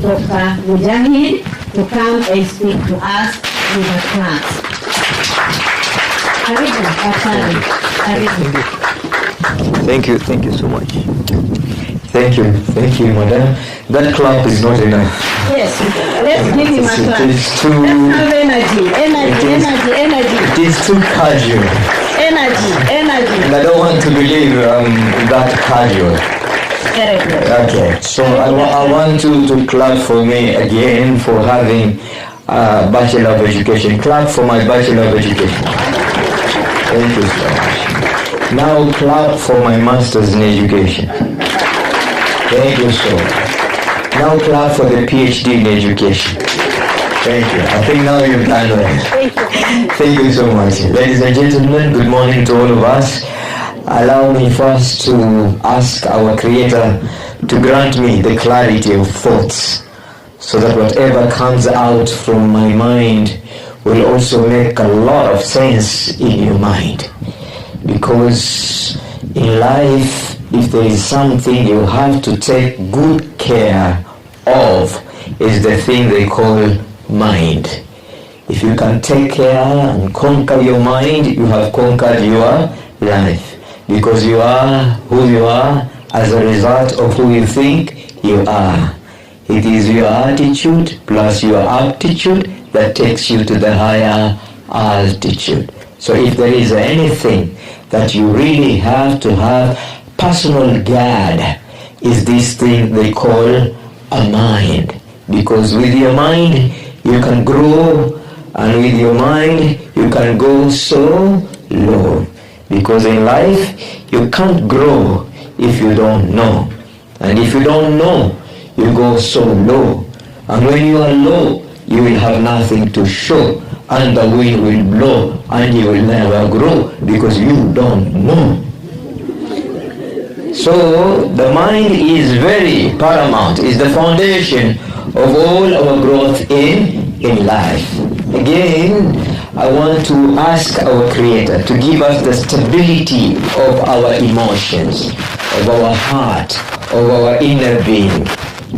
Dr. Mujahid to come and speak to us in the class. Thank you so much. Thank you, madam. That clap is not enough. Yes, let's give him a clap. It is too... Let's have energy. It is too casual. Energy. And I don't want to believe that casual. Very good. Okay, so I want you to clap for me again for having a Bachelor of Education. Clap for my Bachelor of Education. Thank you so much. Now clap for my Master's in Education. Thank you so much. Now clap for the PhD in Education. Thank you. I think now you've done well. Thank you so much. Ladies and gentlemen, good morning to all of us. Allow me first to ask our Creator to grant me the clarity of thoughts so that whatever comes out from my mind will also make a lot of sense in your mind. Because in life, if there is something you have to take good care of, is the thing they call mind. If you can take care and conquer your mind, you have conquered your life. Because you are who you are as a result of who you think you are. It is your attitude plus your aptitude that takes you to the higher altitude. So if there is anything that you really have to have personal guard, is this thing they call a mind. Because with your mind you can grow, and with your mind you can go so low. Because in life, you can't grow if you don't know. And if you don't know, you go so low. And when you are low, you will have nothing to show. And the wind will blow, and you will never grow because you don't know. So, the mind is very paramount. It's the foundation of all our growth in life. Again, I want to ask our Creator to give us the stability of our emotions, of our heart, of our inner being,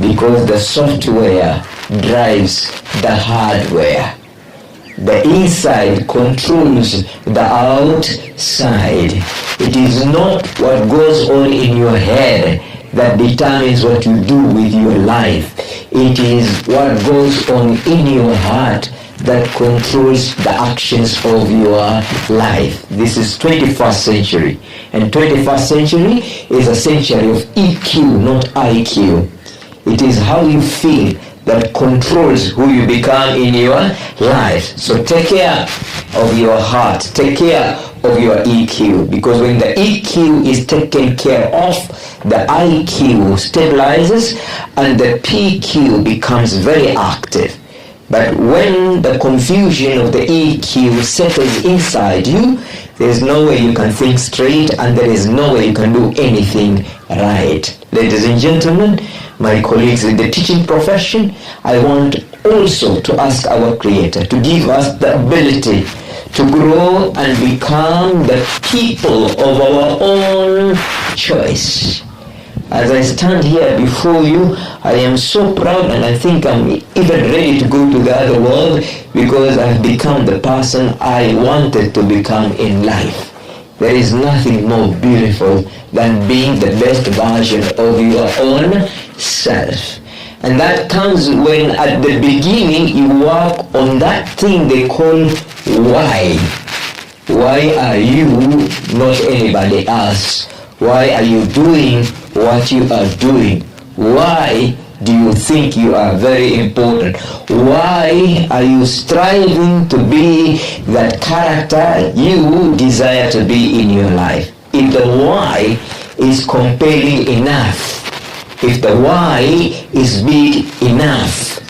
because the software drives the hardware. The inside controls the outside. It is not what goes on in your head that determines what you do with your life. It is what goes on in your heart that controls the actions of your life. This is 21st century. And 21st century is a century of EQ, not IQ. It is how you feel that controls who you become in your life. So take care of your heart. Take care of your EQ. Because when the EQ is taken care of, the IQ stabilizes and the PQ becomes very active. But when the confusion of the EQ settles inside you, there is no way you can think straight, and there is no way you can do anything right. Ladies and gentlemen, my colleagues in the teaching profession, I want also to ask our Creator to give us the ability to grow and become the people of our own choice. As I stand here before you, I am so proud, and I think I'm even ready to go to the other world because I've become the person I wanted to become in life. There is nothing more beautiful than being the best version of your own self. And that comes when at the beginning you work on that thing they call why. Why are you not anybody else? Why are you doing what you are doing? Why do you think you are very important? Why are you striving to be that character you desire to be in your life? If the why is compelling enough, if the why is big enough,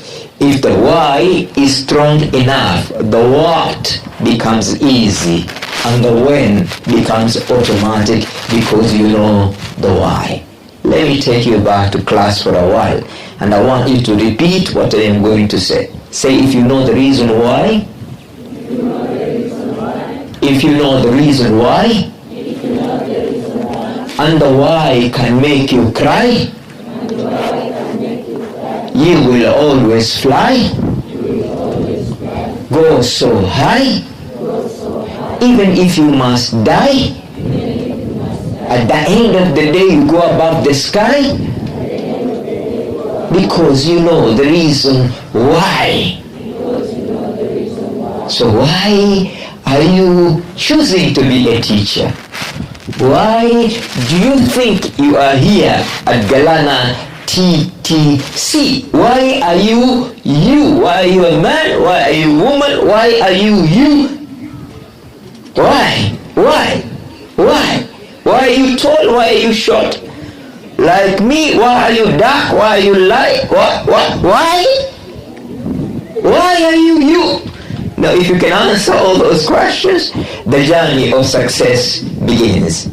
if the why is strong enough, the what becomes easy and the when becomes automatic because you know the why. Let me take you back to class for a while, and I want you to repeat what I am going to say. Say, if you know the reason why. If you know the reason why. And the why can make you cry. you will always fly, go so high, even if you must die. At the end of the day, you go above the sky, because you know the reason why. So why are you choosing to be a teacher? Why do you think you are here at Galana TTC? Why are you you? Why are you a man? Why are you a woman? Why are you you? Why? Why? Why? Why are you tall? Why are you short? Like me? Why are you dark? Why are you light? What? Why? Why are you you? Now, if you can answer all those questions, the journey of success begins.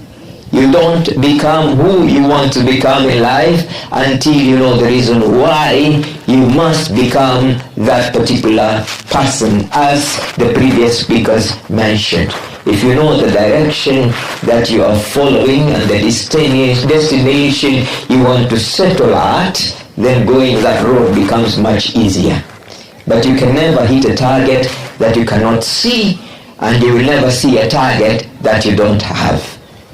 You don't become who you want to become in life until you know the reason why you must become that particular person, as the previous speakers mentioned. If you know the direction that you are following and the destination you want to settle at, then going that road becomes much easier. But you can never hit a target that you cannot see, and you will never see a target that you don't have.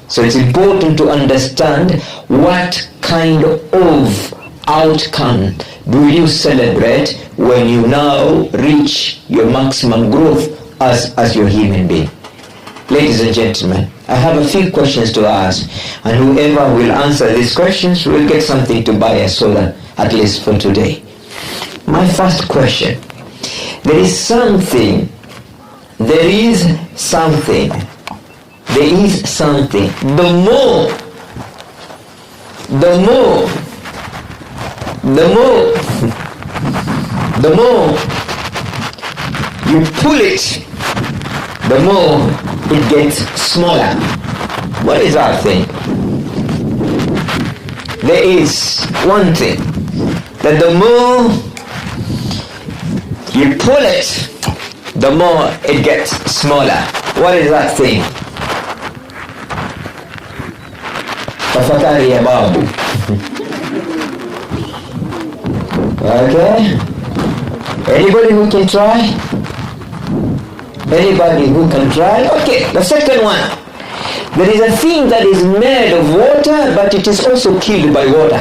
So it's important to understand what kind of outcome do you celebrate when you now reach your maximum growth as your human being. Ladies and gentlemen, I have a few questions to ask, and whoever will answer these questions will get something to buy a soda, at least for today. My first question: there is something. The more you pull it, the more it gets smaller. What is that thing? There is one thing that the more you pull it, the more it gets smaller. What is that thing? Tafakari ya babu. Okay? Anybody who can try? Anybody who can try? Okay, the second one. There is a thing that is made of water, but it is also killed by water.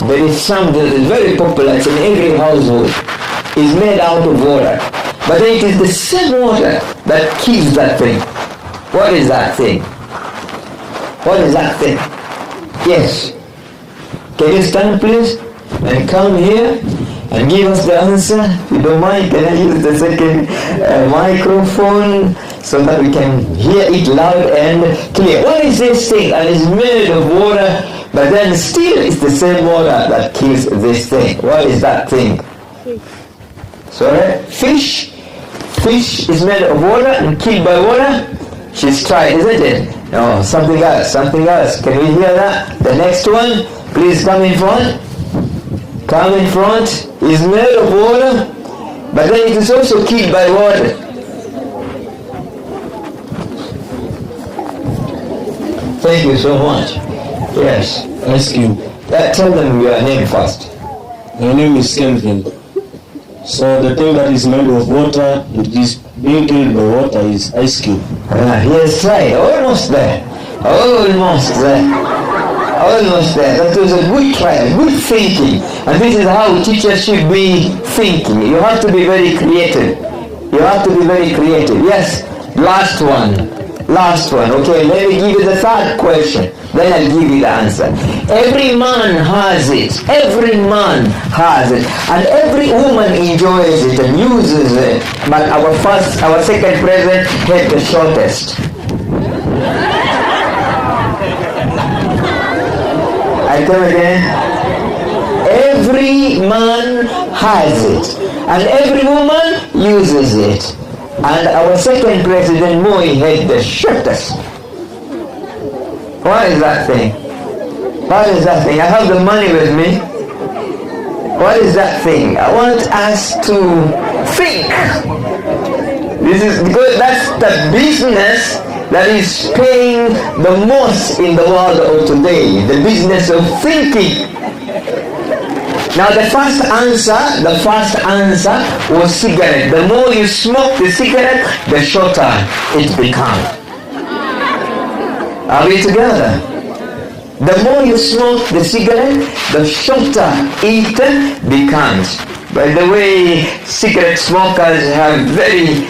There is something that is very popular, it's in every household. It's made out of water. But then it is the same water that kills that thing. What is that thing? What is that thing? Yes. Can you stand please? And come here and give us the answer. If you don't mind, can I use the second microphone so that we can hear it loud and clear? What is this thing? And it's made of water, but then still it's the same water that kills this thing. What is that thing? Sorry? Fish? Fish is made of water and killed by water? She's tried, isn't it? No, something else, something else. Can we hear that? The next one, please come in front. Come in front. Is made of water, but then it is also killed by water. Thank you so much. Yes. Ask you. Tell them your name first. My name is Kelvin. So the thing that is made of water, it is being killed by water, is ice cube. Yes, right. Almost there. Almost there. Almost there. That was a good try, good thinking. And this is how teachers should be thinking. You have to be very creative. You have to be very creative. Yes, last one. Last one. Okay, let me give you the third question. Then I'll give you the answer. Every man has it. Every man has it. And every woman enjoys it and uses it. But our second present had the shortest. I come again. Every man has it. And every woman uses it. And our second president, Moi, had the shortest. What is that thing? What is that thing? I have the money with me. What is that thing? I want us to think. This is because that's the business that is paying the most in the world of today. The business of thinking. Now the first answer was cigarette. The more you smoke the cigarette, the shorter it becomes. Are we together? The more you smoke the cigarette, the shorter it becomes. By the way, cigarette smokers have very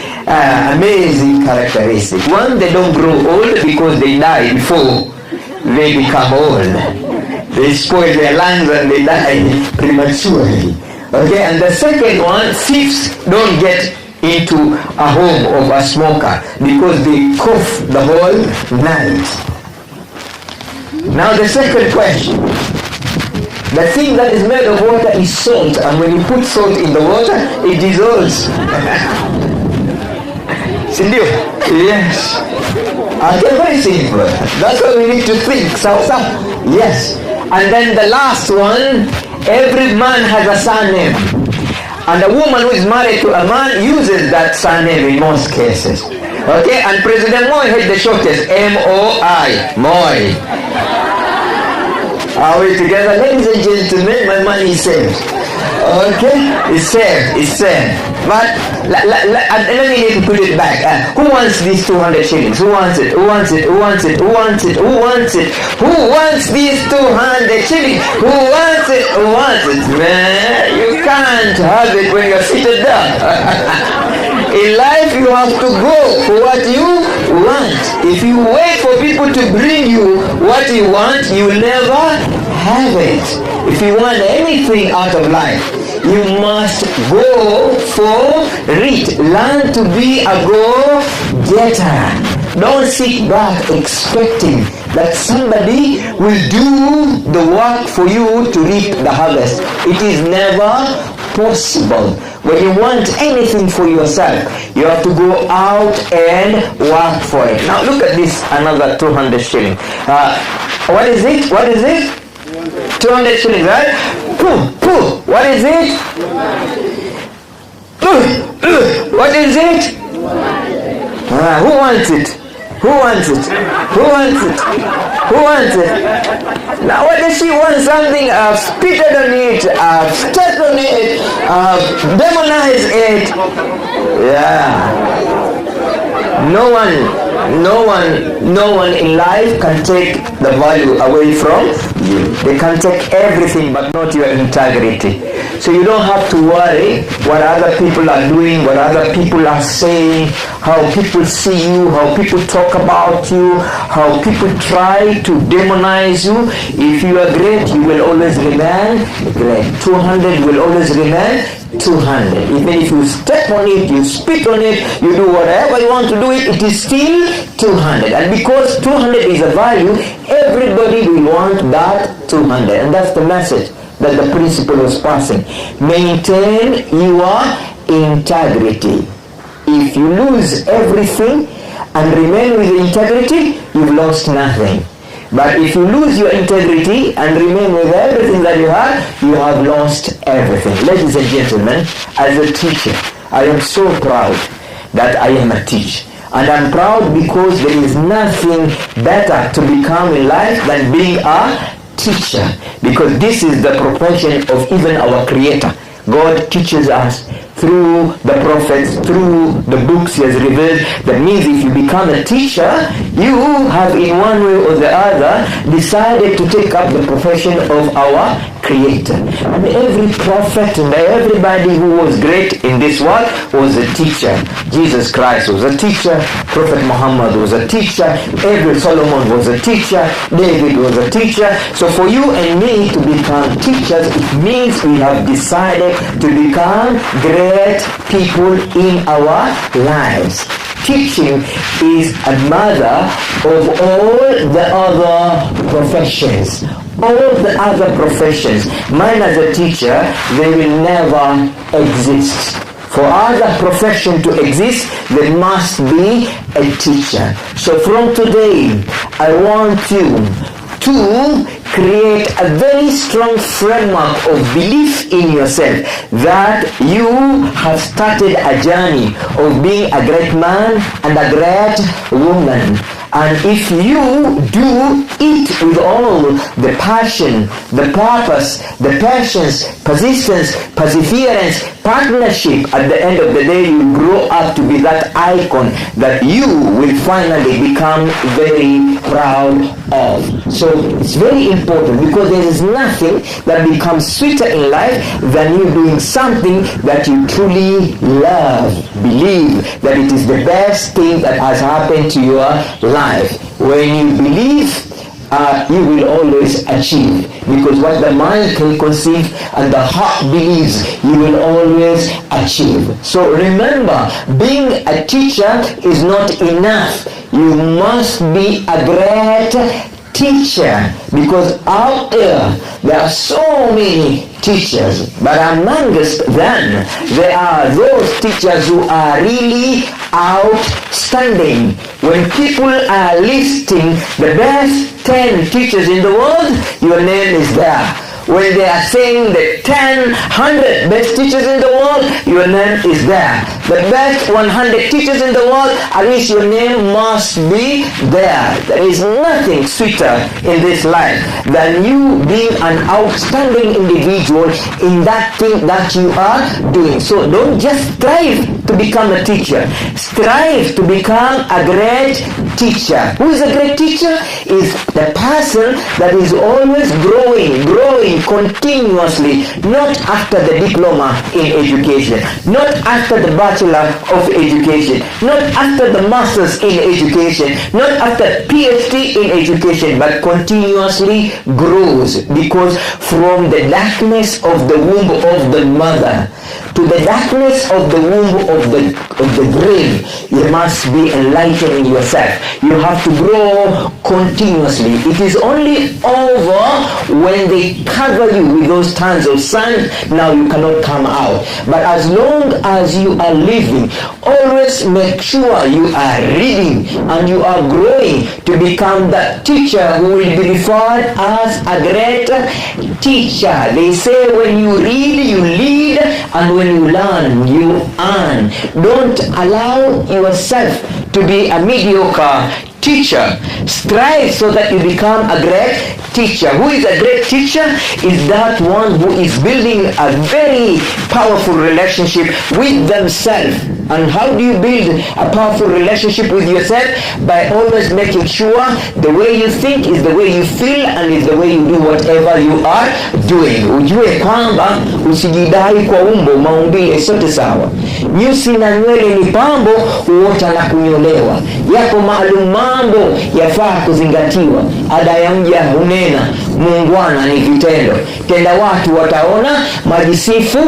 amazing characteristics. One, they don't grow old because they die before they become old. They spoil their lungs and they die prematurely. Okay, and the second one, thieves don't get into a home of a smoker because they cough the whole night. Now the second question. The thing that is made of water is salt, and when you put salt in the water, it dissolves. Sindio? Yes. Okay, very simple. That's what we need to think. So, yes. And then the last one, every man has a surname. And a woman who is married to a man uses that surname in most cases. Okay, and President Moi had the shortest, M-O-I, Moi. Are we together? Ladies and gentlemen, my money is saved. Okay? It's saved. But let me need to put it back. Who wants these 200 shillings? Who wants it? Who wants it? Who wants it? Who wants it? Who wants it? Who wants these 200 shillings? Who wants it? Who wants it? Man, you can't have it when you're seated down. In life, you have to go for what you want. If you wait for people to bring you what you want, you will never have it. If you want anything out of life, you must go for it. Learn to be a go-getter. Don't sit back expecting that somebody will do the work for you to reap the harvest. It is never possible. When you want anything for yourself, you have to go out and work for it. Now look at this, another 200 shillings. What is it? 200 shillings, right? Pooh. What is it? What is it? Who wants it? Who wants it? Who wants it? Who wants it? Now what does she want? Something I've spitted on it, I've stepped on it, I've demonized it. Yeah. No one in life can take the value away from you. They can take everything but not your integrity. So you don't have to worry what other people are doing, what other people are saying, how people see you, how people talk about you, how people try to demonize you. If you are great, you will always remain great. 200 will always remain 200. Even if you step on it, you spit on it, you do whatever you want to do it is still 200. And because 200 is a value, everybody will want that 200. And that's the message that the principle was passing. Maintain your integrity. If you lose everything and remain with integrity, you've lost nothing. But if you lose your integrity and remain with everything that you have lost everything. Ladies and gentlemen, as a teacher, I am so proud that I am a teacher. And I'm proud because there is nothing better to become in life than being a teacher. Because this is the profession of even our Creator. God teaches us through the prophets, through the books He has revealed. That means if you become a teacher, you have in one way or the other decided to take up the profession of our Creator. And every prophet and everybody who was great in this world was a teacher. Jesus Christ was a teacher. Prophet Muhammad was a teacher. Every Solomon was a teacher. David was a teacher. So for you and me to become teachers, it means we have decided to become great people in our lives. Teaching is a mother of all the other professions. All the other professions, mine as a teacher, they will never exist. For other profession to exist, there must be a teacher. So from today, I want you to create a very strong framework of belief in yourself that you have started a journey of being a great man and a great woman. And if you do it with all the passion, the purpose, the patience, persistence, perseverance, partnership, at the end of the day you grow up to be that icon that you will finally become very proud of. So it's very important, because there is nothing that becomes sweeter in life than you doing something that you truly love. Believe that it is the best thing that has happened to your life. When you believe, you will always achieve, because what the mind can conceive and the heart believes, you will always achieve. So remember, being a teacher is not enough. You must be a great teacher, because out there are so many teachers, but amongst them there are those teachers who are really outstanding. When people are listing the best 10 teachers in the world, your name is there. When they are saying the 10, 100 best teachers in the world, your name is there. The best 100 teachers in the world, at least your name must be there. There is nothing sweeter in this life than you being an outstanding individual in that thing that you are doing. So don't just strive to become a teacher. Strive to become a great teacher. Who is a great teacher? Is the person that is always growing continuously, not after the diploma in education, not after the bachelor of education, not after the masters in education, not after PhD in education, but continuously grows, because from the darkness of the womb of the mother to the darkness of the womb of the grave, you must be enlightening yourself. You have to grow continuously. It is only over when they cover you with those tons of sand. Now you cannot come out. But as long as you are living, always make sure you are reading and you are growing to become that teacher who will be referred as a great teacher. They say when you read, you lead, and when you learn, you earn. Don't allow yourself to be a mediocre teacher. Strive so that you become a great teacher. Who is a great teacher? Is that one who is building a very powerful relationship with themselves. And how do you build a powerful relationship with yourself? By always making sure the way you think is the way you feel and is the way you do whatever you are doing. Ujue kwamba usijidai kwa umbo, maumbile sote sawa. Nyusi na nywele ni pambo, huota na kunyolewa. Yako maalum mambo yafaa kuzingatiwa. Ada ya mja hunena, muungwana ni vitendo. Tenda watu wataona, majisifu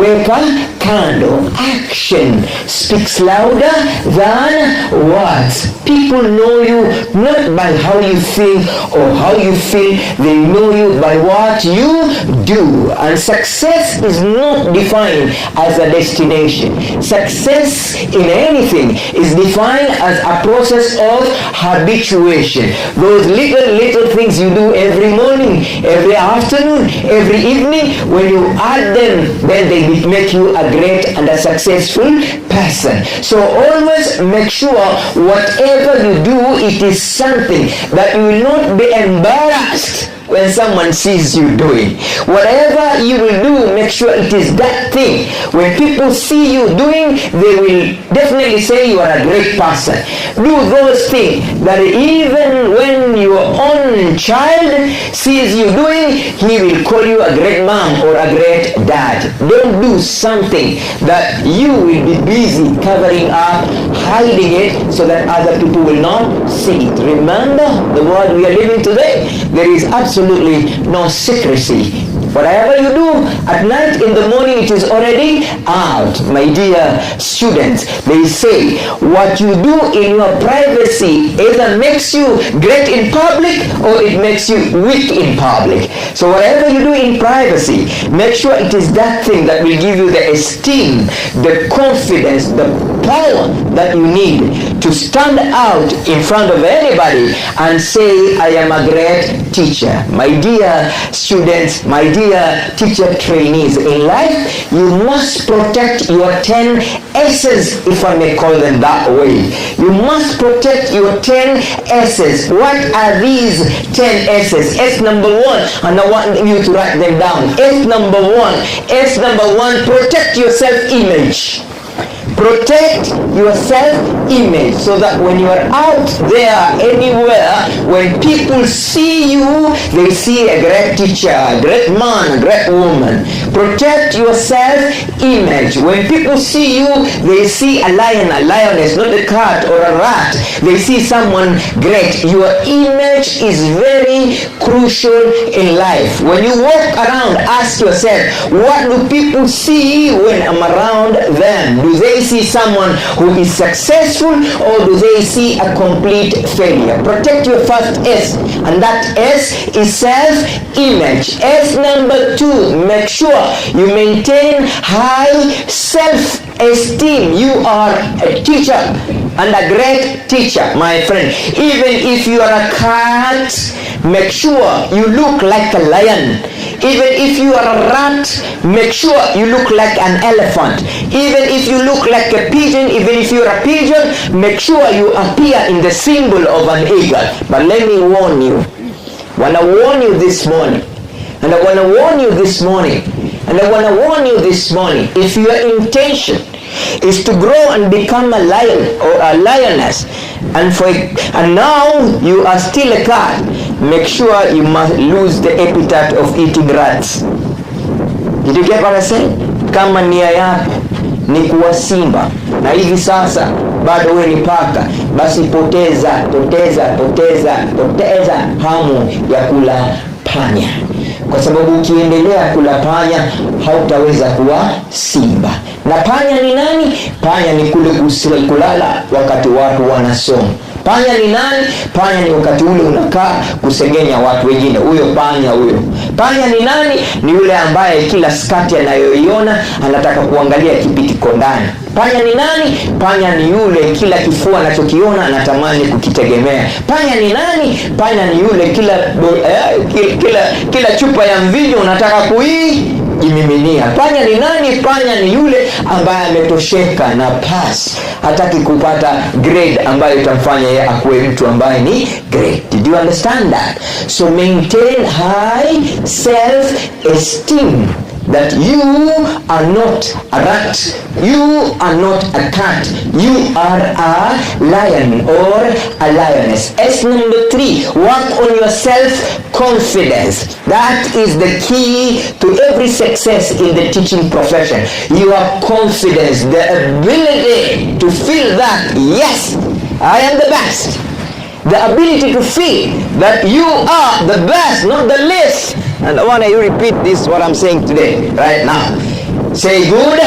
weka kando. Action speaks louder than words. People know you not by how you think or how you feel. They know you by what you do. And success is not defined as a destination. Success in anything is defined as a process of habituation. Those little things you do every morning, every afternoon, every evening, when you add them, then they make you a great and a successful person. So always make sure whatever you do, it is something that you will not be embarrassed when someone sees you doing. Whatever you will do, make sure it is that thing. When people see you doing, they will definitely say you are a great person. Do those things that even when your own child sees you doing, he will call you a great mom or a great dad. Don't do something that you will be busy covering up, hiding it so that other people will not see it. Remember the world we are living today. There is absolutely no secrecy. Whatever you do at night, in the morning, it is already out. My dear students, they say what you do in your privacy either makes you great in public or it makes you weak in public. So whatever you do in privacy, make sure it is that thing that will give you the esteem, the confidence, the power that you need to stand out in front of anybody and say, I am a great teacher. My dear students, my dear teacher trainees, in life you must protect your 10 S's, if I may call them that way. You must protect your 10 S's. What are these 10 S's? S number 1, and I want you to write them down. S number 1, protect your self-image. Protect your self-image, so that when you are out there anywhere, when people see you, they see a great teacher, a great man, a great woman. Protect your self-image. When people see you, they see a lion, a lioness, not a cat or a rat. They see someone great. Your image is very crucial in life. When you walk around, ask yourself, what do people see when I'm around them? Do they see someone who is successful, or do they see a complete failure? Protect your first S, and that S is self-image. S number 2, make sure you maintain high self-esteem. You are a teacher, and a great teacher, my friend. Even if you are a cat, make sure you look like a lion. Even if you are a rat, make sure you look like an elephant. Even if you look like a pigeon, even if you are a pigeon, make sure you appear in the symbol of an eagle. But let me warn you. I want to warn you this morning. And I want to warn you this morning. And I want to warn you this morning. If your intention is to grow and become a lion or a lioness, and now you are still a cat, make sure you must lose the appetite of eating rats. Did you get what I said? Kama nia yako ni kuwa simba na hivi sasa bado wewe ni paka, basi poteza hamu ya kula panya, kwa sababu ukiendelea kula panya hautaweza kuwa simba. Na panya ni nani? Panya ni kule kulala wakati watu wanasoma. Panya ni nani? Panya ni wakati ule unakaa kusengenya watu wengine. Huyo panya huyo. Panya ni nani? Ni yule ambaye kila skati anayoiona anataka kuangalia kipi kiko ndani. Panya ni nani? Panya ni yule kila kifua anachokiona anatamani kukitegemea. Panya ni nani? Panya ni yule kila chupa ya mvinyo unataka kuimiminia. Panya ni nani? Panya ni yule ambaye ametosheka na pass, hataki kupata grade ambayo itamfanya yeye akuwe mtu ambaye ni great. Did you understand that? So maintain high self-esteem, that you are not a rat, you are not a cat, you are a lion or a lioness. S number 3, work on your self-confidence. That is the key to every success in the teaching profession. Your confidence, the ability to feel that, yes, I am the best. The ability to feel that you are the best, not the least. And I want you to repeat this, what I'm saying today, right now. Say good.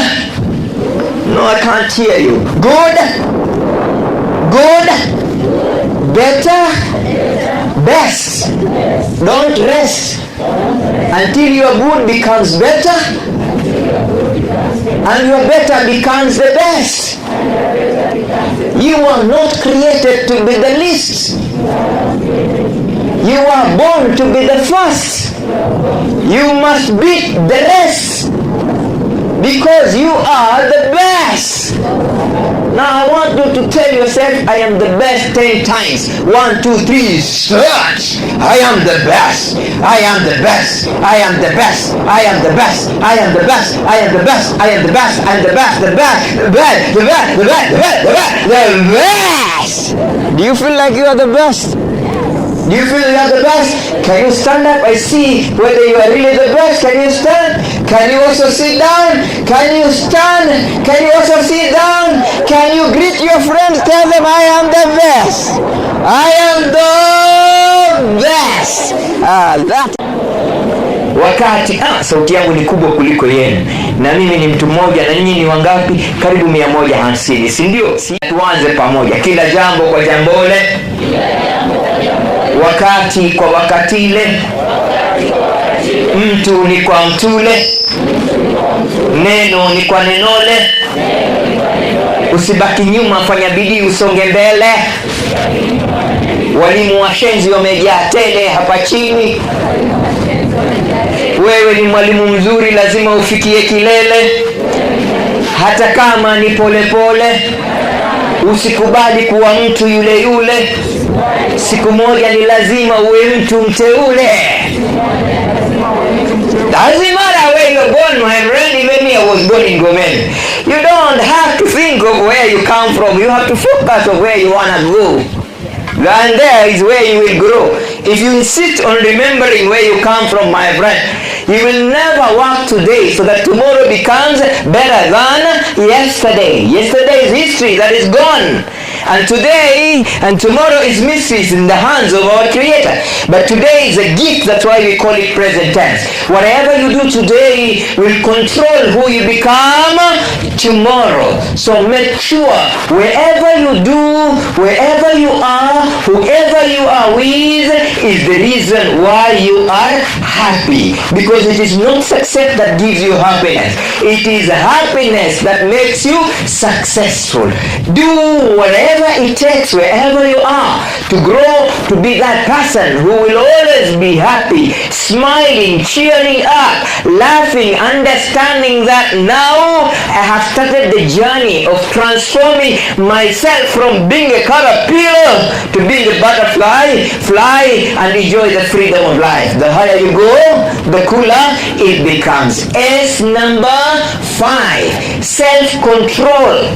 No, I can't hear you. Good. Good. Better. Best. Don't rest until your good becomes better and your better becomes the best. You are not created to be the least. You are born to be the first. You must beat the rest because you are the best. Now I want you to tell yourself, I am the best 10 times. 1, 2, 3, search. I am the best. I am the best. I am the best. I am the best. I am the best. I am the best. I am the best. I am the best. The best. The best. The best. The best. The best. The best. The best. Do you feel like you are the best? Do you feel you are the best? Can you stand up? I see whether you are really the best. Can you stand? Can you also sit down? Can you stand? Can you also sit down? Can you greet your friends? Tell them, I am the best. I am the best. That. Wakati sauti yangu ni kubwa kuliko yenu, na mimi ni mtu mmoja na nyinyi ni wangapi? Karibu 150, si ndio? Tuanze pamoja. Kila jambo kwa jambole, wakati kwa wakatile, mtu ni kwa mtule, neno ni kwa nenole. Usibaki nyuma, fanya bidii usonge mbele. Walimu washenzi wamejaa tele hapa chini. Wewe ni mwalimu mzuri, lazima ufikie kilele, hata kama ni polepole. Usikubali kuwa mtu yule yule. Siku moja ni lazima uwe mtu mteule. Doesn't matter where you're born, my friend. Even me, I was born in Gomen. You don't have to think of where you come from. You have to focus on where you want to go. And there is where you will grow. If you insist on remembering where you come from, my friend, you will never work today so that tomorrow becomes better than yesterday. Yesterday is history that is gone. And today and tomorrow is mysteries in the hands of our Creator. But today is a gift, that's why we call it present tense. Whatever you do today will control who you become tomorrow. So make sure wherever you do, wherever you are, whoever you are with is the reason why you are happy. Because it is not success that gives you happiness. It is happiness that makes you successful. Do whatever it takes wherever you are to grow to be that person who will always be happy, smiling, cheering up, laughing, understanding that now I have started the journey of transforming myself from being a caterpillar to being a butterfly. Fly and enjoy the freedom of life. The higher you go, the cooler it becomes. S number 5, self-control.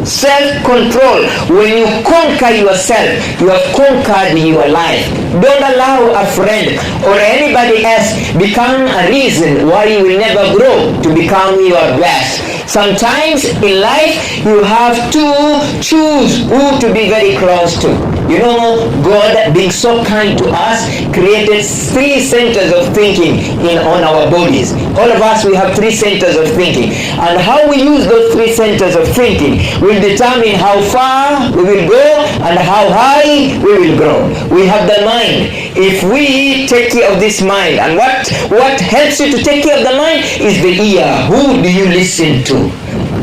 Self-control. When you conquer yourself, you have conquered your life. Don't allow a friend or anybody else become a reason why you will never grow to become your best. Sometimes in life you have to choose who to be very close to. You know, God, being so kind to us, created 3 centers of thinking on our bodies. All of us, we have 3 centers of thinking. And how we use those 3 centers of thinking will determine how far we will go and how high we will grow. We have the mind. If we take care of this mind, and what helps you to take care of the mind is the ear. Who do you listen to?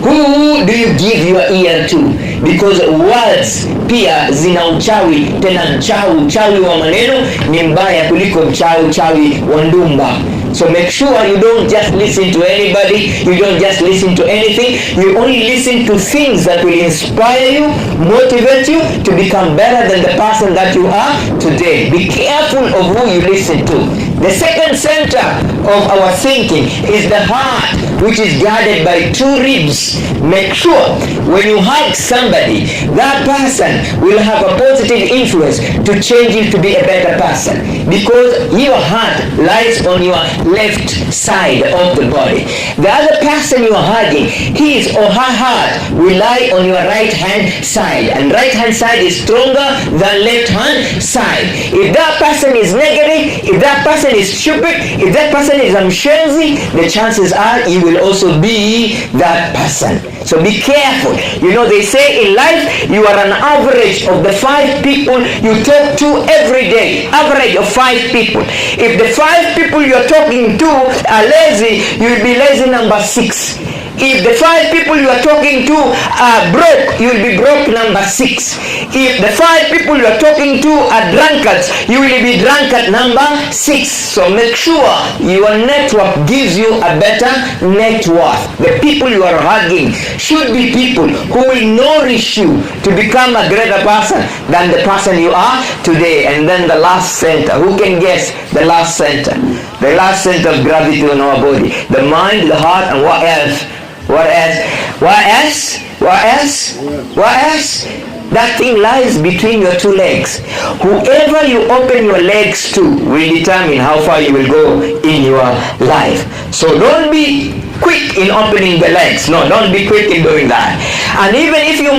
Who do you give your ear to? Because words pia zina uchawi, tena uchawi wa maneno ni mbaya kuliko uchawi wa ndumba. So make sure you don't just listen to anybody, you don't just listen to anything, you only listen to things that will inspire you, motivate you to become better than the person that you are today. Be careful of who you listen to. The second center of our thinking is the heart, which is guarded by 2 ribs. Make sure when you hug somebody, that person will have a positive influence to change you to be a better person, because your heart lies on your left side of the body. The other person you are hugging, his or her heart will lie on your right hand side, and right hand side is stronger than left hand side. If that person is negative, if that person is stupid, if that person is mshenzi, the chances are you will also be that person. So be careful. You know, they say in life you are an average of the 5 people you talk to every day. Average of 5 people. If the 5 people you're talking to are lazy, you will be lazy number 6. If the 5 people you are talking to are broke, you will be broke number 6. If the 5 people you are talking to are drunkards, you will be drunkard number 6. So make sure your network gives you a better net worth. The people you are hugging should be people who will nourish you to become a greater person than the person you are today. And then the last center. Who can guess the last center? The last center of gravity on our body. The mind, the heart, and what else? What else? What else? What else? What else? That thing lies between your 2 legs. Whoever you open your legs to will determine how far you will go in your life. So don't be quick in opening the legs. No, don't be quick in doing that. And even if you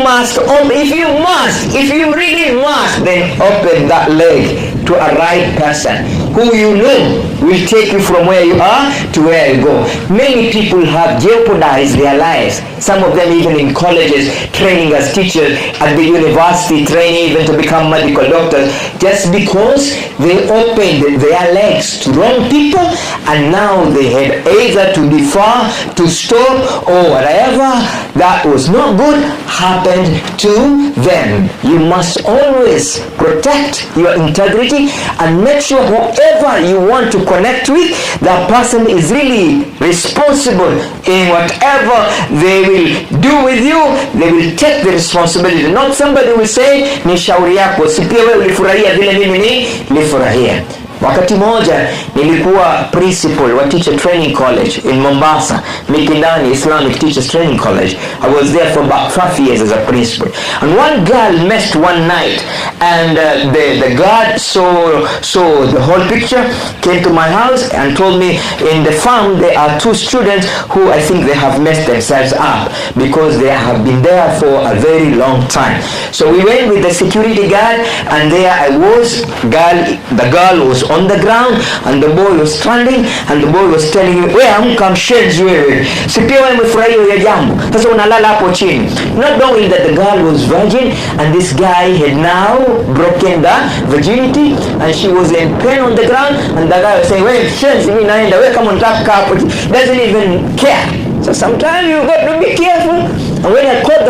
really must, then open that leg to a right person. who you know will take you from where you are to where you go. Many people have jeopardized their lives, some of them even in colleges, training as teachers, at the university, training even to become medical doctors, just because they opened their legs to wrong people, and now they had either to defer, to stop, or whatever that was not good happened to them. You must always protect your integrity and make sure whoever you want to connect with, that person is really responsible in whatever they will do with you. They will take the responsibility. Not somebody will say ni shauri yako, si pia wewe ulifurahia vile mimi nilifurahia. Wakati moja nilikuwa principal wa teacher training college in Mombasa, Mikindani Islamic Teachers Training College. I was there for about 5 years as a principal. And one girl missed one night, and the guard saw the whole picture, came to my house and told me in the farm there are 2 students who I think they have messed themselves up because they have been there for a very long time. So we went with the security guard, and there I was, the girl was on the ground and the boy was standing, and the boy was telling me, wewe amka mshenzi wewe, si pia wewe umefurahia hiyo jambo, sasa unalala hapo chini, not knowing that the girl was virgin and this guy had now broken the virginity and she was in pain on the ground, and the guy was saying, wewe mshenzi, mimi naenda, wewe kama unataka hapo, doesn't even care. So sometimes you got to be careful. And when I called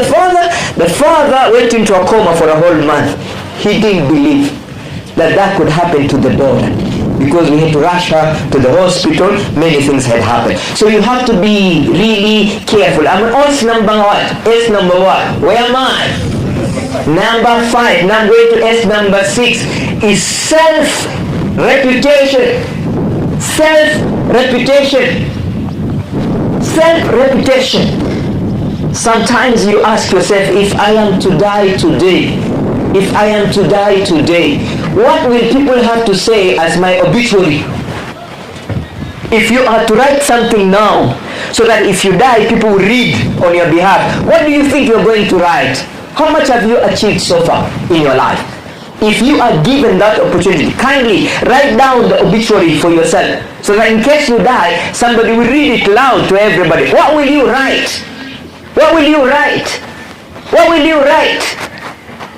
the father went into a coma for a whole month. He didn't believe that could happen to the daughter, because we had to rush her to the hospital. Many things had happened. So you have to be really careful. I'm on S number what? S number what? Where am I? Number 5. Now I'm going to S number 6 is self-reputation. Self-reputation. Self-reputation. Sometimes you ask yourself, if I am to die today, what will people have to say as my obituary? If you are to write something now, so that if you die, people will read on your behalf, what do you think you're going to write? How much have you achieved so far in your life? If you are given that opportunity, kindly write down the obituary for yourself, so that in case you die, somebody will read it loud to everybody. What will you write? What will you write? What will you write?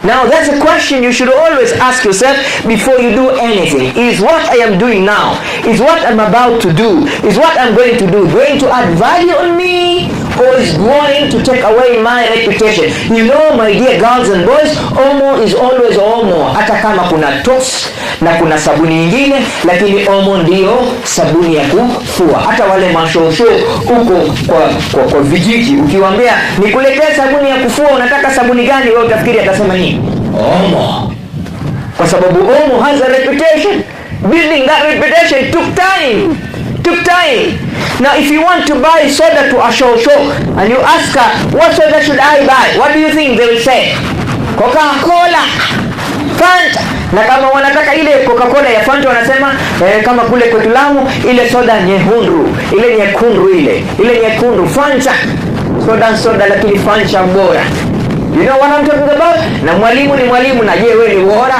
Now that's a question you should always ask yourself before you do anything. Is what I am doing now, is what I'm about to do, is what I'm going to do going to add value on me, or is going to take away my reputation? You know, my dear girls and boys, omo is always omo. Hata kama kuna toss na kuna sabuni nyingine, lakini omo ndio sabuni ya kufua. Hata wale mashosho huko kwa vijiji, ukiwaambia nikuletee sabuni ya kufua, unataka sabuni gani, wewe utafikiri atasema nini? Omo. Kwa sababu omo has a reputation. Building that reputation took time. Now if you want to buy soda to a show and you ask her, what soda should I buy? What do you think they will say? Coca-Cola, Fanta. Na kama wanataka ile Coca-Cola ya Fanta wanasema kama kule kwetu Lamu, ile soda nyekundu, ile nyekundu Fanta. Soda lakini Fanta bora. You know what I'm talking about? Na mwalimu ni mwalimu, na je wewe ni bora?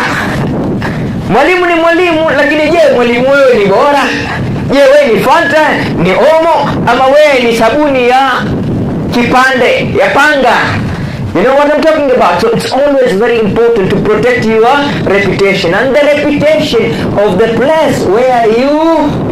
Mwalimu ni mwalimu, lakini je mwalimu wewe ni bora? Je wewe ni Fanta, ni omo, ama wewe ni sabuni ya kipande ya panga? You know what I'm talking about? So it's always very important to protect your reputation and the reputation of the place where you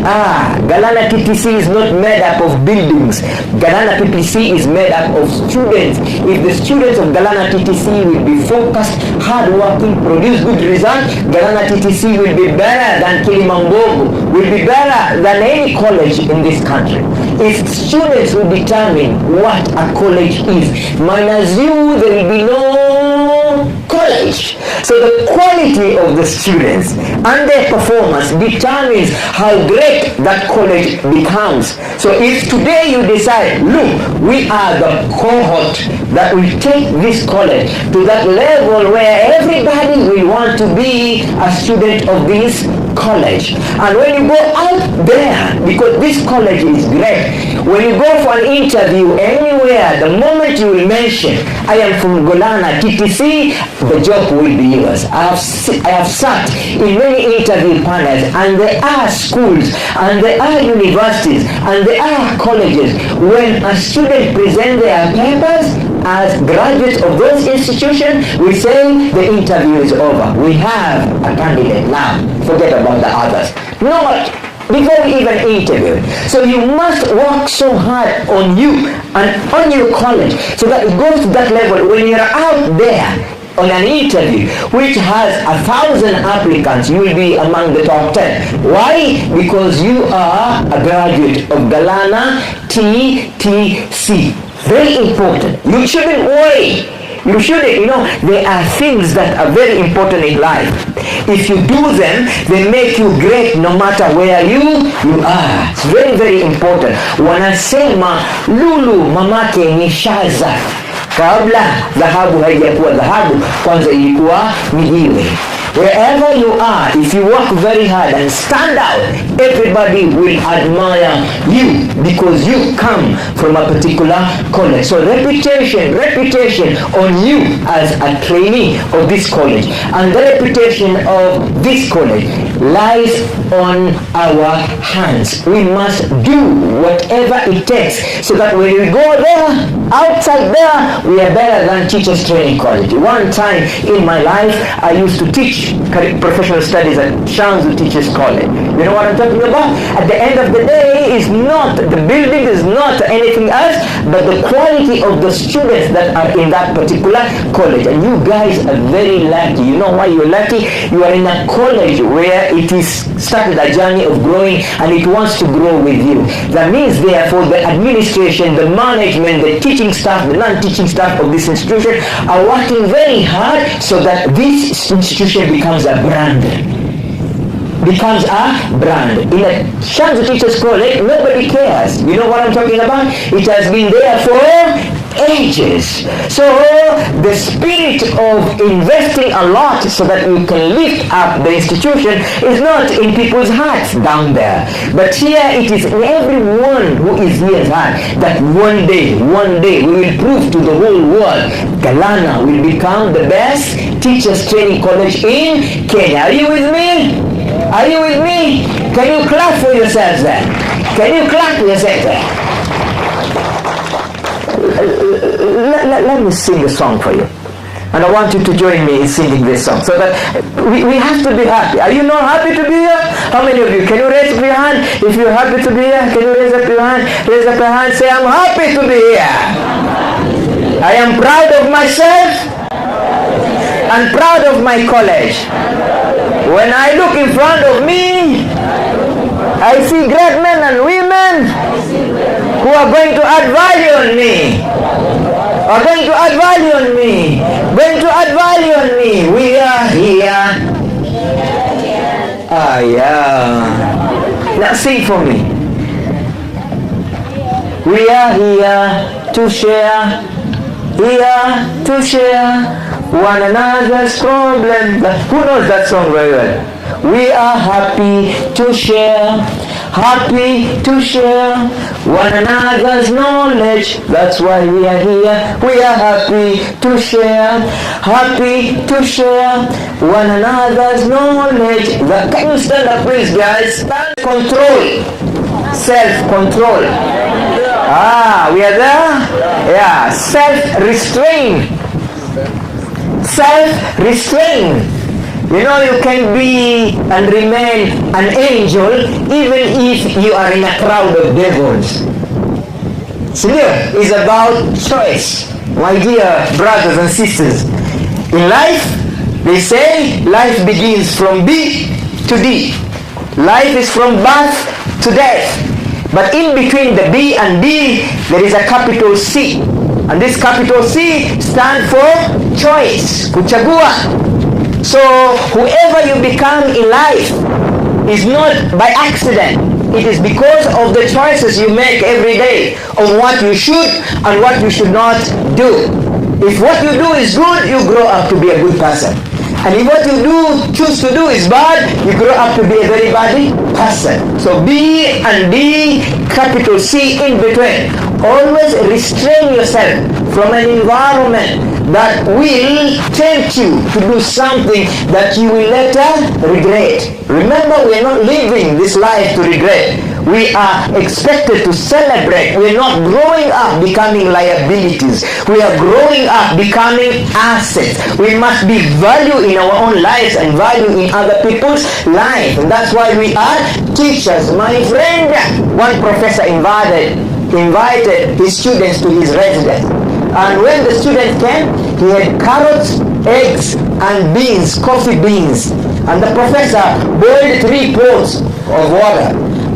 are. Galana TTC is not made up of buildings. Galana TTC is made up of students. If the students of Galana TTC will be focused, hardworking, produce good results, Galana TTC will be better than Kilimambogo, will be better than any college in this country. If students will determine what a college is, minus you, there will be no college. So the quality of the students and their performance determines how great that college becomes. So if today you decide, look, we are the cohort that will take this college to that level where everybody will want to be a student of this college. And when you go out there, because this college is great, when you go for an interview anywhere, the moment you will mention, I am from Galana, TTC, the job will be yours. I have sat in many interview panels, and there are schools, and there are universities, and there are colleges. When a student presents their papers as graduates of those institutions, we say the interview is over. We have a candidate now. Forget about the others. Not before we even interview. So you must work so hard on you and on your college so that it goes to that level when you're out there on an interview which has 1,000 applicants, you will be among the top 10. Why? Because you are a graduate of Galana TTC. Very important. You shouldn't worry. You shouldn't, there are things that are very important in life. If you do them, they make you great no matter where you are. It's very, very important. Wanasema lulu mamake ni shaza. Kabla dhahabu haijakuwa dhahabu, kwanza ilikuwa ni jiwe. Wherever you are, if you work very hard and stand out, everybody will admire you because you come from a particular college. So reputation on you as a trainee of this college, and the reputation of this college lies on our hands. We must do whatever it takes so that when we go there, outside there, we are better than Teachers Training College. One time in my life, I used to teach professional studies at Shanzu Teachers College. You know what I'm talking about? At the end of the day, is not the building, is not anything else, but the quality of the students that are in that particular college. And you guys are very lucky. You know why you're lucky? You are in a college where it is started a journey of growing and it wants to grow with you. That means therefore the administration, the management, the teaching staff, the non-teaching staff of this institution are working very hard so that this institution becomes a brand. Becomes a brand. In a Shanzu Teachers College, nobody cares. You know what I'm talking about? It has been there for ages. So the spirit of investing a lot so that you can lift up the institution is not in people's hearts down there, but here it is in everyone who is here's heart that one day we will prove to the whole world Galana will become the best teachers training college in Kenya. Are you with me? Are you with me? Can you clap for yourselves there? Can you clap for yourselves there? Let me sing a song for you. And I want you to join me in singing this song. So that we have to be happy. Are you not happy to be here? How many of you? Can you raise up your hand? If you're happy to be here, can you raise up your hand? Raise up your hand. Say, I'm happy to be here. I am proud of myself and proud of my college. When I look in front of me, I see great men and women who are going to add value on me. Are going to add value on me. Going to add value on me. We are here. Ah, yeah. Now sing for me. We are here to share. Here to share one another's problem. Who knows that song very well? We are happy to share, one another's knowledge. That's why we are here. We are happy to share, one another's knowledge. Can you stand up, please, guys? Control, self-control. Ah, we are there? Yeah, self-restraint. You know, you can be and remain an angel even if you are in a crowd of devils. It's about choice, my dear brothers and sisters. In life, they say life begins from B to D. Life is from birth to death. But in between the B and D, there is a capital C. And this capital C stands for choice, kuchagua. So whoever you become in life is not by accident. It is because of the choices you make every day on what you should and what you should not do. If what you do is good, you grow up to be a good person. And if what you choose to do is bad, you grow up to be a very bad person. So B and D, capital C in between. Always restrain yourself from an environment that will tempt you to do something that you will later regret. Remember, we are not living this life to regret. We are expected to celebrate. We are not growing up becoming liabilities. We are growing up becoming assets. We must be value in our own lives and value in other people's lives. And that's why we are teachers. My friend, one professor invited his students to his residence. And when the students came, he had carrots, eggs, and beans, coffee beans. And the professor boiled 3 pots of water.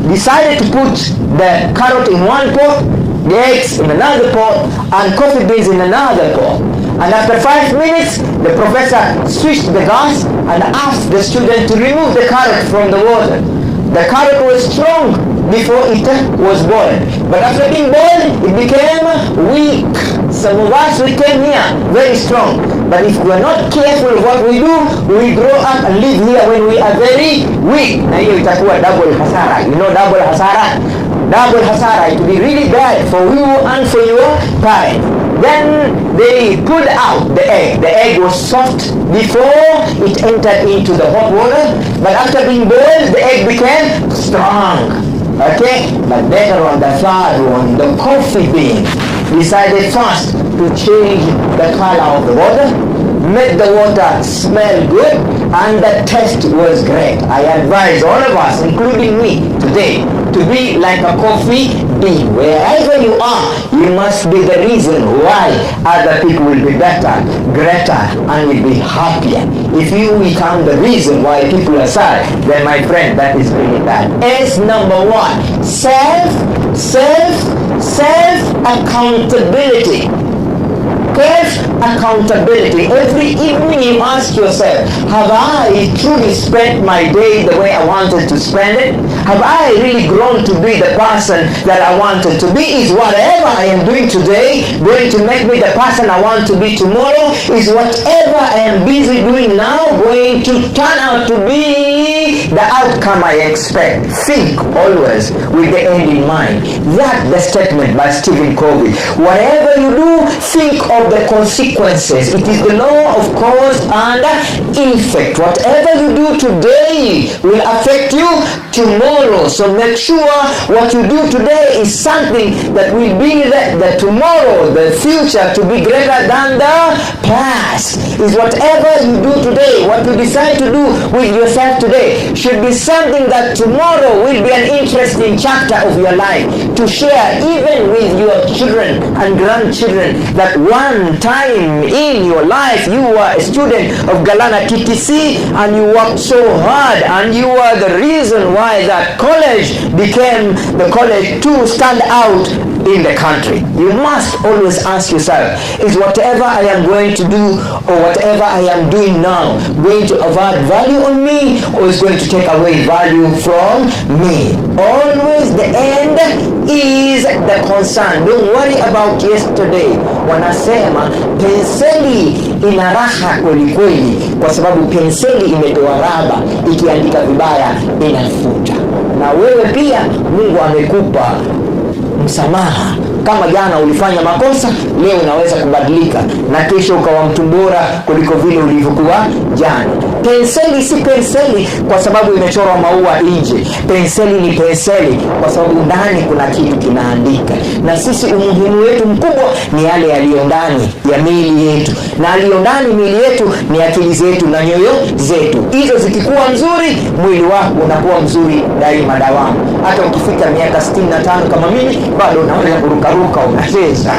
Decided to put the carrot in one pot, the eggs in another pot, and coffee beans in another pot. And after 5 minutes, the professor switched the gas and asked the student to remove the carrot from the water. The carrot was strong before it was boiled, but after being boiled, it became weak. Some of us, we came here very strong, but if we are not careful of what we do, we grow up and live here when we are very weak. Na hiyo itakuwa double hasara. You know double hasara? Double hasara. It will be really bad for you and for your parents. Then they pulled out the egg. The egg was soft before it entered into the hot water, but after being boiled, the egg became strong. Okay? But later on, the third one, the coffee bean, decided first to change the color of the water, make the water smell good, and the taste was great. I advise all of us, including me today, to be like a coffee bean. Wherever you are, you must be the reason why other people will be better, greater, and will be happier. If you become the reason why people are sad, then my friend, that is really bad. S number 1, self-accountability. Accountability. Every evening you ask yourself, have I truly spent my day the way I wanted to spend it? Have I really grown to be the person that I wanted to be? Is whatever I am doing today going to make me the person I want to be tomorrow? Is whatever I am busy doing now going to turn out to be the outcome I expect? Think always with the end in mind. That's the statement by Stephen Covey. Whatever you do, think of the consequences. It is the law of cause and effect. Whatever you do today will affect you tomorrow. So make sure what you do today is something that will be the tomorrow, the future, to be greater than the past. Is whatever you do today, what you decide to do with yourself today, should be something that tomorrow will be an interesting chapter of your life to share even with your children and grandchildren, that one time in your life you were a student of Galana TTC and you worked so hard and you were the reason why that college became the college to stand out in the country. You must always ask yourself, is whatever I am going to do or whatever I am doing now going to add value on me, or is going to take away value from me? Always the end is the concern. Don't worry about yesterday. Wanasema penseli ina raha kweli kweli, kwa sababu penseli imetoa raba, ikiandika vibaya inafuta. Na wewe pia Mungu amekupa msamaha. Kama jana ulifanya makosa, leo unaweza kubadilika na kesho ukawa mtu bora kuliko vile ulivyokuwa jana. Penseli si penseli kwa sababu imechorwa maua nje. Penseli ni penseli kwa sababu ndani kuna kitu kinaandika. Na sisi umuhimu wetu mkubwa ni yale yaliyo ndani ya miili yetu. Na yaliyo ndani miili yetu ni akili zetu na nyoyo zetu. Hizo zikikuwa nzuri, mwili wako unakuwa mzuri daima dawamu. Hata ukifika miaka 65 kama mimi, bado unaweza kurukaruka, unacheza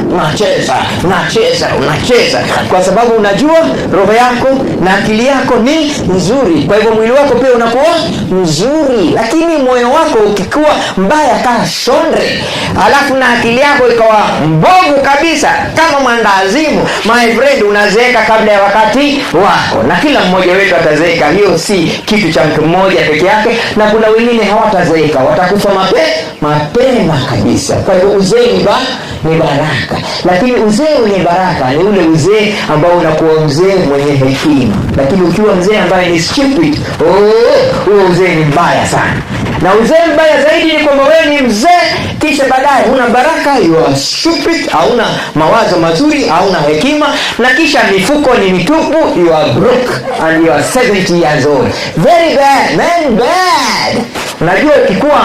kwa sababu unajua roho yako na akili yako ni nzuri. Kwa hivyo mwili wako pia unakuwa mzuri. Lakini moyo wako ukikuwa mbaya kama shondre, alafu na akili yako ikawa mbovu kabisa kama mwandazimu, my friend, unazeeka kabla ya wakati wako, na kila mmoja wetu atazeeka. Hiyo si kitu cha mtu mmoja peke yake, na kuna wengine hawatazeeka, watakufa mapema kabisa. Kwa hivyo uzee ni baraka, lakini uzee wenye baraka ni ule uzee ambao unakuwa mzee mwenye hekima. Lakini ukiwa mzee ambaye ni stupid, huo uzee ni mbaya sana. Na uzee mbaya zaidi ni kwamba wewe ni mzee kisha baadaye huna baraka, you are stupid, hauna mawazo mazuri, hauna hekima, na kisha mifuko ni mitupu, you are broke and you are 70 years old. Very bad, man, bad. Unajua ukikuwa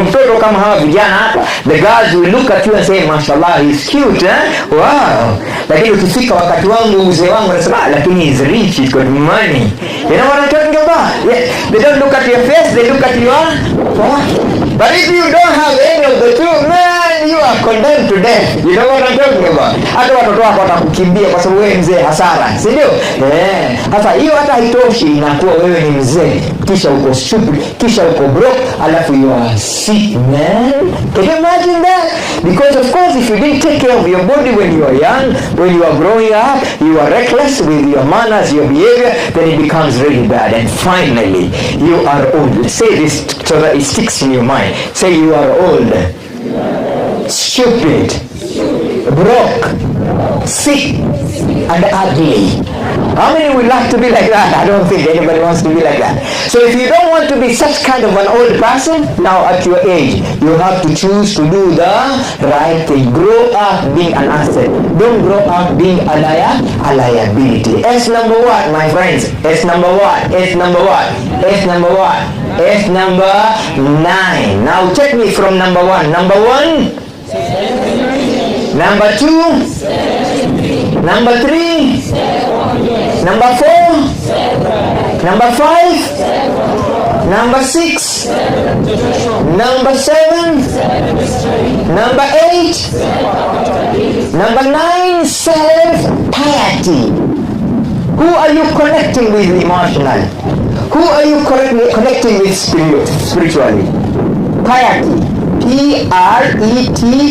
mtoto kama hawa vijana hapa, the girls will look at you and say, mashallah, he's cute, wow. Lakini ukifika wakati wangu, uzee wangu, wanasema, lakini he's rich, he's got money. You know what I'm talking about? Yeah. They don't look at your face, they look at your body. But if you don't have any of the two, man, you are condemned to death. You know what I'm talking about? Hata watoto wako watakukimbia kwa sababu wewe mzee, hasara, si ndio? Sasa hiyo hata haitoshi, inakuwa wewe ni mzee kisha uko stupid, kisha uko broke, alafu you are sick, man. Can you imagine that? Because of course, if you didn't take care of your body when you are young, when you are growing up, you are reckless with your manners, your behavior, then it becomes really bad. And finally, you are old. Say this so that it sticks in your mind. Say you are old, stupid, broke, sick, and ugly. How many would like to be like that? I don't think anybody wants to be like that. So if you don't want to be such kind of an old person, now at your age, you have to choose to do the right thing. Grow up being an asset. Don't grow up being a liability. S number what, my friends? S number what? S number what? S number what? S number 9. Now take me from number 1. Number 1. Number 2. Number 3. Number 4. Number 5. Number 6. Number 7. Number 8. Number 9. Self-piety. Who are you connecting with emotionally? Who are you connecting with spiritually? Piety. P-R-E-T-Y.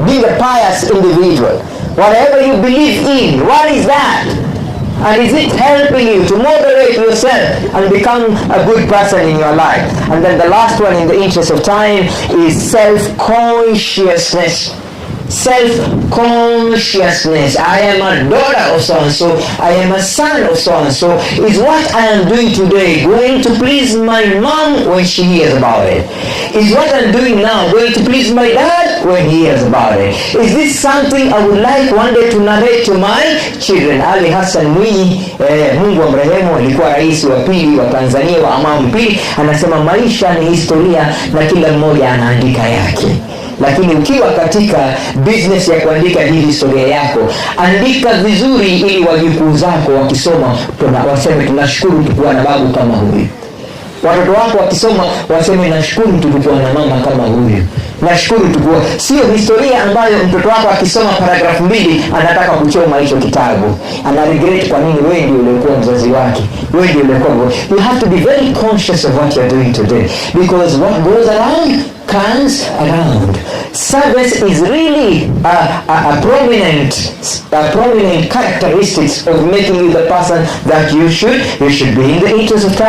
Being a pious individual. Whatever you believe in, what is that? And is it helping you to moderate yourself and become a good person in your life? And then the last one, in the interest of time, is self-consciousness. Self-consciousness. I am a daughter of so-and-so. I am a son of so-and-so. Is what I am doing today going to please my mom when she hears about it? Is what I'm doing now going to please my dad when he hears about it? Is this something I would like one day to narrate to my children? Ali Hassan Mwinyi, Mungu amrehemu, alikuwa rais wa pili wa Tanzania wa awamu pili, anasema maisha ni historia na kila mmoja anaandika yake. Lakini ukiwa katika business ya kuandika hii historia yako, andika vizuri ili wajukuu zako wakisoma waseme tunashukuru tulikuwa na babu kama huyu. Watoto wako wakisoma waseme nashukuru tulikuwa na mama kama huyu. Nashukuru tulikuwa. Sio historia ambayo mtoto wako akisoma paragrafu 2 anataka kuchoma hicho kitabu. Ana regret kwa nini wewe ndio ulikuwa mzazi wake. Wewe ndio ulikuwa. You have to be very conscious of what you're doing today, because what goes around comes around. Service is really a prominent characteristics of making you the person that you should be. In the interest of time,